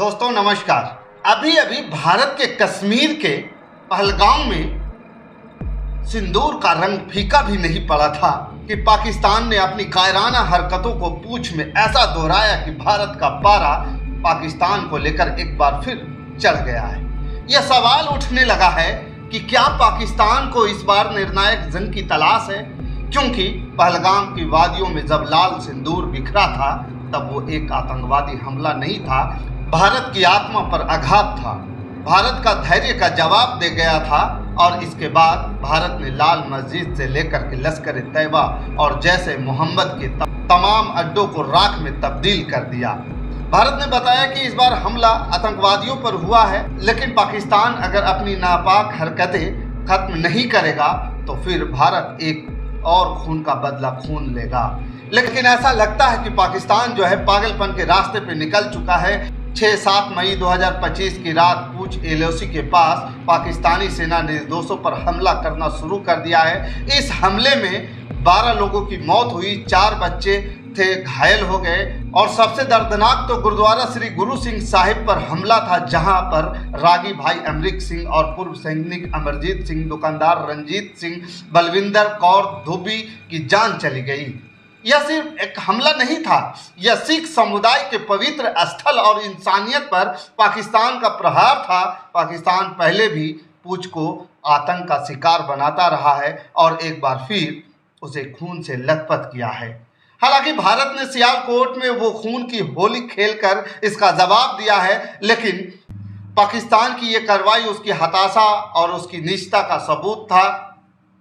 दोस्तों नमस्कार। अभी अभी भारत के कश्मीर के पहलगाम में सिंदूर का रंग फीका भी नहीं पड़ा था कि पाकिस्तान ने अपनी कायराना हरकतों को पूंछ में ऐसा दोहराया कि भारत का पारा पाकिस्तान को लेकर एक बार फिर चढ़ गया है। यह सवाल उठने लगा है कि क्या पाकिस्तान को इस बार निर्णायक जंग की तलाश है, क्योंकि पहलगाम की वादियों में जब लाल सिंदूर बिखरा था तब वो एक आतंकवादी हमला नहीं था, भारत की आत्मा पर आघात था। भारत का धैर्य का जवाब दे गया था और इसके बाद भारत ने लाल मस्जिद से लेकर के लश्कर तैयबा और जैसे मोहम्मद के तमाम अड्डों को राख में तब्दील कर दिया। भारत ने बताया कि इस बार हमला आतंकवादियों पर हुआ है, लेकिन पाकिस्तान अगर अपनी नापाक हरकतें खत्म नहीं करेगा तो फिर भारत एक और खून का बदला खून लेगा। लेकिन ऐसा लगता है कि पाकिस्तान जो है पागलपन के रास्ते पे निकल चुका है। 6-7 मई 2025 की रात पूंछ एलओसी के पास पाकिस्तानी सेना ने निर्दोषों पर हमला करना शुरू कर दिया है। इस हमले में 12 लोगों की मौत हुई, 4 बच्चे थे घायल हो गए और सबसे दर्दनाक तो गुरुद्वारा श्री गुरु सिंह साहिब पर हमला था, जहां पर रागी भाई अमरीक सिंह और पूर्व सैनिक अमरजीत सिंह, दुकानदार रंजीत सिंह, बलविंदर कौर धुबी की जान चली गई। यह सिर्फ एक हमला नहीं था, यह सिख समुदाय के पवित्र स्थल और इंसानियत पर पाकिस्तान का प्रहार था। पाकिस्तान पहले भी पूंछ को आतंक का शिकार बनाता रहा है और एक बार फिर उसे खून से लथपथ किया है। हालांकि भारत ने सियालकोट में वो खून की होली खेलकर इसका जवाब दिया है, लेकिन पाकिस्तान की ये कार्रवाई उसकी हताशा और उसकी निष्ठा का सबूत था।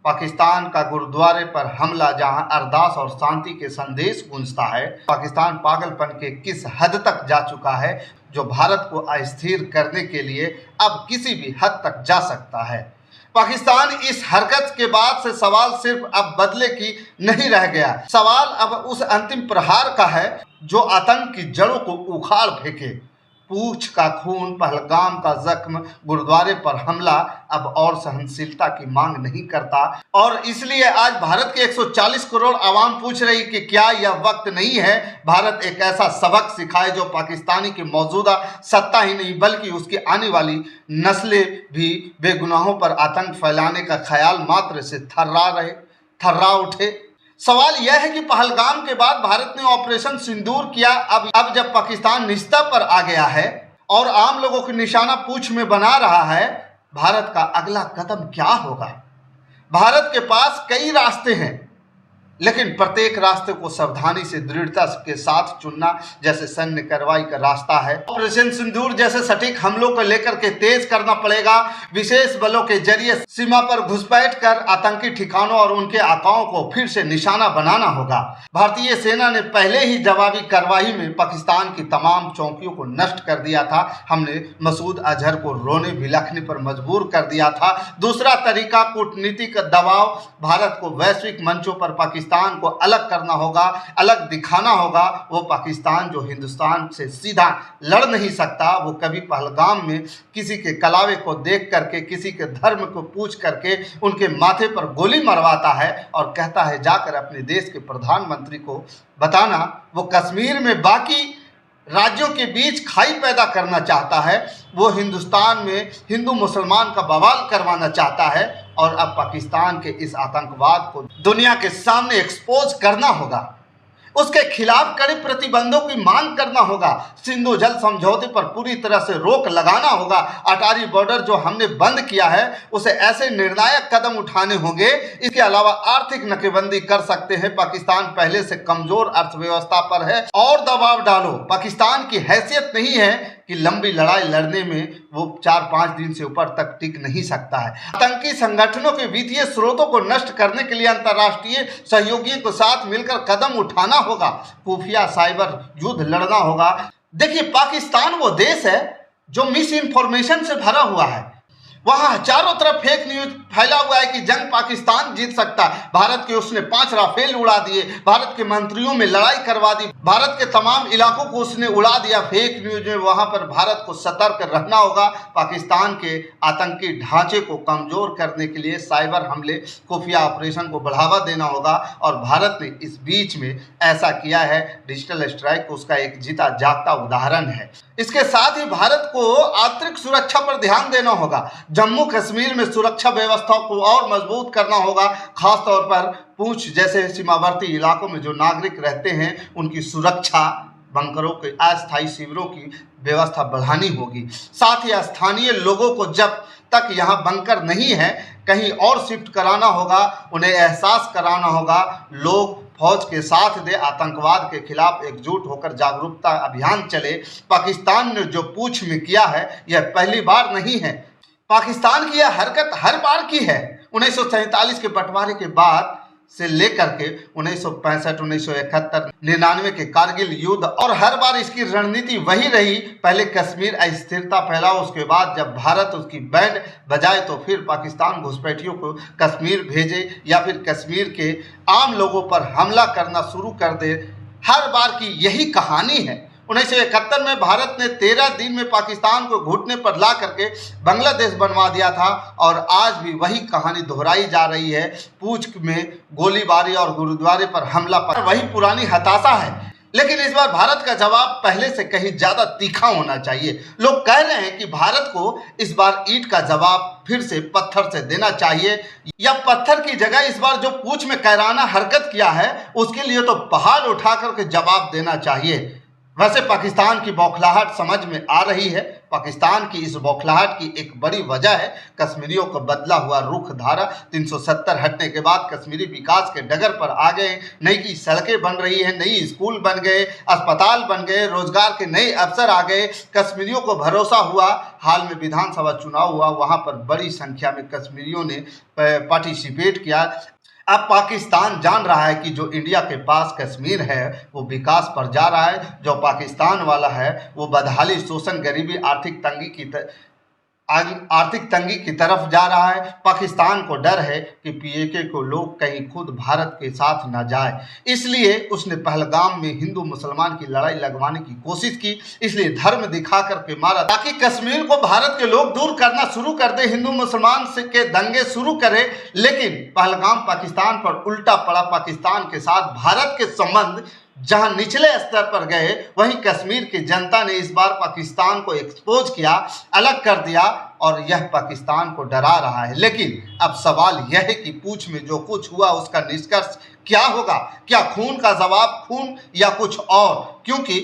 पाकिस्तान का गुरुद्वारे पर हमला जहां अरदास और शांति के संदेश गूंजता है, पाकिस्तान पागलपन के किस हद तक जा चुका है जो भारत को अस्थिर करने के लिए अब किसी भी हद तक जा सकता है। पाकिस्तान इस हरकत के बाद से सवाल सिर्फ अब बदले की नहीं रह गया, सवाल अब उस अंतिम प्रहार का है जो आतंक की जड़ों को उखाड़ फेंके। पूंछ का खून, पहलगाम का जख्म, गुरुद्वारे पर हमला अब और सहनशीलता की मांग नहीं करता और इसलिए आज भारत के 140 करोड़ आवाम पूछ रही कि क्या यह वक्त नहीं है भारत एक ऐसा सबक सिखाए जो पाकिस्तानी की मौजूदा सत्ता ही नहीं बल्कि उसकी आने वाली नस्लें भी बेगुनाहों पर आतंक फैलाने का ख्याल मात्र से थर्रा उठे। सवाल यह है कि पहलगाम के बाद भारत ने ऑपरेशन सिंदूर किया, अब जब पाकिस्तान निस्ता पर आ गया है और आम लोगों को निशाना पूंछ में बना रहा है, भारत का अगला कदम क्या होगा? भारत के पास कई रास्ते हैं, लेकिन प्रत्येक रास्ते को सावधानी से दृढ़ता के साथ चुनना जैसे सैन्य कार्रवाई का रास्ता है, ऑपरेशन सिंदूर जैसे सटीक हमलों को लेकर के तेज करना पड़ेगा। विशेष बलों के जरिए सीमा पर घुसपैठ कर आतंकी ठिकानों और उनके आकाओं को फिर से निशाना बनाना होगा। भारतीय सेना ने पहले ही जवाबी कार्रवाई में पाकिस्तान की तमाम चौकियों को नष्ट कर दिया था। हमने मसूद अजहर को रोने बिलखने पर मजबूर कर दिया था। दूसरा तरीका कूटनीतिक दबाव, भारत को वैश्विक मंचों पर पाकिस्तान को अलग करना होगा, अलग दिखाना होगा। वो पाकिस्तान जो हिंदुस्तान से सीधा लड़ नहीं सकता, वो कभी पहलगाम में किसी के कलावे को देख करके, किसी के धर्म को पूछ करके उनके माथे पर गोली मरवाता है और कहता है जाकर अपने देश के प्रधानमंत्री को बताना। वो कश्मीर में बाकी राज्यों के बीच खाई पैदा करना चाहता है, वो हिंदुस्तान में हिंदू मुसलमान का बवाल करवाना चाहता है और अब पाकिस्तान के इस आतंकवाद को दुनिया के सामने एक्सपोज करना होगा, उसके खिलाफ कड़े प्रतिबंधों की मांग करना होगा, सिंधु जल समझौते पर पूरी तरह से रोक लगाना होगा, अटारी बॉर्डर जो हमने बंद किया है उसे ऐसे निर्णायक कदम उठाने होंगे। इसके अलावा आर्थिक नाकेबंदी कर सकते हैं। पाकिस्तान पहले से कमजोर अर्थव्यवस्था पर है और दबाव डालो। पाकिस्तान की हैसियत नहीं है कि लंबी लड़ाई लड़ने में वो 4-5 दिन से ऊपर तक टिक नहीं सकता है। आतंकी संगठनों के वित्तीय स्रोतों को नष्ट करने के लिए अंतर्राष्ट्रीय सहयोगियों के साथ मिलकर कदम उठाना होगा, खुफिया साइबर युद्ध लड़ना होगा। देखिए, पाकिस्तान वो देश है जो मिस इन्फॉर्मेशन से भरा हुआ है। वहां चारों तरफ फेक न्यूज फैला हुआ है कि जंग पाकिस्तान जीत सकता है। भारत के उसने 5 राफेल उड़ा दिए, भारत के मंत्रियों में लड़ाई करवा दी, भारत के तमाम इलाकों को उसने उड़ा दिया। फेक न्यूज में वहां पर भारत को सतर्क रहना होगा। पाकिस्तान के आतंकी ढांचे को कमजोर करने के लिए साइबर हमले, खुफिया ऑपरेशन को बढ़ावा देना होगा और भारत ने इस बीच में ऐसा किया है। डिजिटल स्ट्राइक उसका एक जीता जागता उदाहरण है। इसके साथ ही भारत को आंतरिक सुरक्षा पर ध्यान देना होगा। जम्मू कश्मीर में सुरक्षा व्यवस्था को और मजबूत करना होगा। खासतौर पर पूंछ जैसे सीमावर्ती इलाकों में जो नागरिक रहते हैं उनकी सुरक्षा, बंकरों के अस्थायी शिविरों की व्यवस्था बढ़ानी होगी। साथ ही स्थानीय लोगों को जब तक यहाँ बंकर नहीं है कहीं और शिफ्ट कराना होगा, उन्हें एहसास कराना होगा। लोग फौज के साथ दे, आतंकवाद के खिलाफ एकजुट होकर जागरूकता अभियान चले। पाकिस्तान ने जो पूंछ में किया है यह पहली बार नहीं है। पाकिस्तान की यह हरकत हर बार की है। 1947 के बंटवारे के बाद से लेकर के 1965, 1971, 99 के कारगिल युद्ध और हर बार इसकी रणनीति वही रही। पहले कश्मीर अस्थिरता फैला, उसके बाद जब भारत उसकी बैंड बजाए तो फिर पाकिस्तान घुसपैठियों को कश्मीर भेजे या फिर कश्मीर के आम लोगों पर हमला करना शुरू कर दे। हर बार की यही कहानी है। 1971 में भारत ने 13 दिन में पाकिस्तान को घुटने पर ला करके बांग्लादेश बनवा दिया था और आज भी वही कहानी दोहराई जा रही है। पूंछ में गोलीबारी और गुरुद्वारे पर हमला पर वही पुरानी हताशा है। लेकिन इस बार भारत का जवाब पहले से कहीं ज्यादा तीखा होना चाहिए। लोग कह रहे हैं कि भारत को इस बार ईंट का जवाब फिर से पत्थर से देना चाहिए या पत्थर की जगह इस बार जो पूंछ में कायराना हरकत किया है उसके लिए तो पहाड़ उठा करके जवाब देना चाहिए। वैसे पाकिस्तान की बौखलाहट समझ में आ रही है। पाकिस्तान की इस बौखलाहट की एक बड़ी वजह है कश्मीरियों का बदला हुआ रुख। धारा 370 हटने के बाद कश्मीरी विकास के डगर पर आ गए। नई की सड़कें बन रही हैं, नई स्कूल बन गए, अस्पताल बन गए, रोजगार के नए अवसर आ गए। कश्मीरियों को भरोसा हुआ। हाल में विधानसभा चुनाव हुआ, वहां पर बड़ी संख्या में कश्मीरियों ने पार्टिसिपेट किया। अब पाकिस्तान जान रहा है कि जो इंडिया के पास कश्मीर है वो विकास पर जा रहा है, जो पाकिस्तान वाला है वो बदहाली, शोषण, गरीबी, आर्थिक तंगी की तरफ जा रहा है। पाकिस्तान को डर है कि पीएके को लोग कहीं खुद भारत के साथ न जाए, इसलिए उसने पहलगाम में हिंदू मुसलमान की लड़ाई लगवाने की कोशिश की। इसलिए धर्म दिखा करके मारा ताकि कश्मीर को भारत के लोग दूर करना शुरू कर दे, हिंदू मुसलमान से के दंगे शुरू करे। लेकिन पहलगाम पाकिस्तान पर उल्टा पड़ा। पाकिस्तान के साथ भारत के संबंध जहां निचले स्तर पर गए, वहीं कश्मीर की जनता ने इस बार पाकिस्तान को एक्सपोज किया, अलग कर दिया और यह पाकिस्तान को डरा रहा है। लेकिन अब सवाल यह है कि पूंछ में जो कुछ हुआ उसका निष्कर्ष क्या होगा? क्या खून का जवाब खून या कुछ और? क्योंकि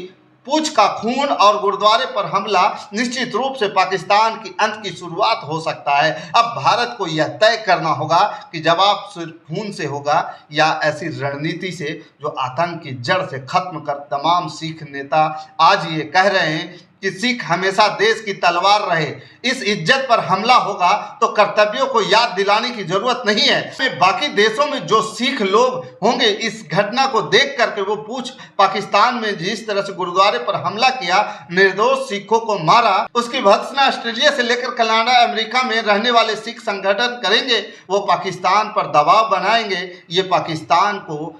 पूंछ का खून और गुरुद्वारे पर हमला निश्चित रूप से पाकिस्तान की अंत की शुरुआत हो सकता है। अब भारत को यह तय करना होगा कि जवाब सिर्फ खून से होगा या ऐसी रणनीति से जो आतंक की जड़ से खत्म कर। तमाम सिख नेता आज ये कह रहे हैं कि सिख हमेशा देश की तलवार रहे। इस इज्जत पर हमला होगा तो कर्तव्यों को याद दिलाने की जरूरत नहीं है। बाकी देशों में जो सिख लोग होंगे इस घटना को देख करके वो पूछ पाकिस्तान में जिस तरह से गुरुद्वारे पर हमला किया, निर्दोष सिखों को मारा, उसकी भर्त्सना ऑस्ट्रेलिया से लेकर कनाडा, अमेरिका में रहने वाले सिख संगठन करेंगे। वो पाकिस्तान पर दबाव बनाएंगे। ये पाकिस्तान को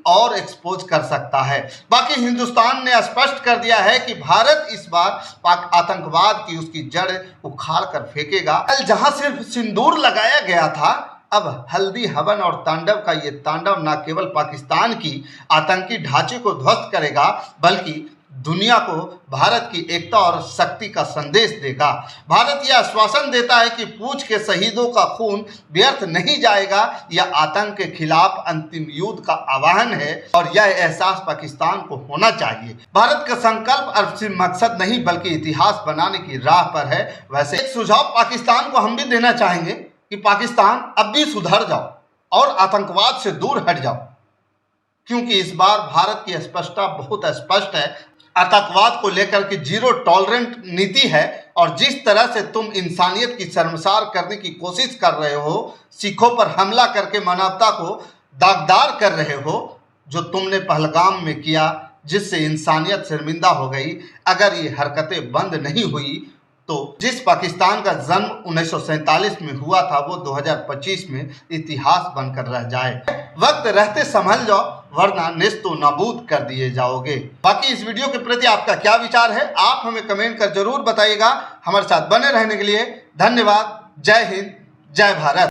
और एक्सपोज कर सकता है। बाकी हिंदुस्तान ने स्पष्ट कर दिया है कि भारत इस बार पाक आतंकवाद की उसकी जड़ उखाड़ कर फेंकेगा। कल जहां सिर्फ सिंदूर लगाया गया था, अब हल्दी, हवन और तांडव का ये तांडव न केवल पाकिस्तान की आतंकी ढांचे को ध्वस्त करेगा बल्कि दुनिया को भारत की एकता और शक्ति का संदेश देगा। भारत यह आश्वासन देता है कि पूंछ के शहीदों का खून व्यर्थ नहीं जाएगा। यह आतंक के खिलाफ अंतिम युद्ध का आह्वान है और यह एहसास पाकिस्तान को होना चाहिए। भारत का संकल्प अब सिर्फ मकसद नहीं बल्कि इतिहास बनाने की राह पर है। वैसे एक सुझाव पाकिस्तान को हम भी देना चाहेंगे कि पाकिस्तान अब भी सुधर जाओ और आतंकवाद से दूर हट जाओ, क्योंकि इस बार भारत की स्पष्टता बहुत स्पष्ट है। आतंकवाद को लेकर के जीरो टॉलरेंट नीति है और जिस तरह से तुम इंसानियत की शर्मसार करने की कोशिश कर रहे हो, सिखों पर हमला करके मानवता को दागदार कर रहे हो, जो तुमने पहलगाम में किया जिससे इंसानियत शर्मिंदा हो गई। अगर ये हरकतें बंद नहीं हुई तो जिस पाकिस्तान का जन्म 1947 में हुआ था वो 2025 में इतिहास बनकर रह जाए। वक्त रहते संभल जाओ वरना नेस्तो नाबूद कर दिए जाओगे। बाकी इस वीडियो के प्रति आपका क्या विचार है आप हमें कमेंट कर जरूर बताइएगा। हमारे साथ बने रहने के लिए धन्यवाद। जय हिंद, जय भारत।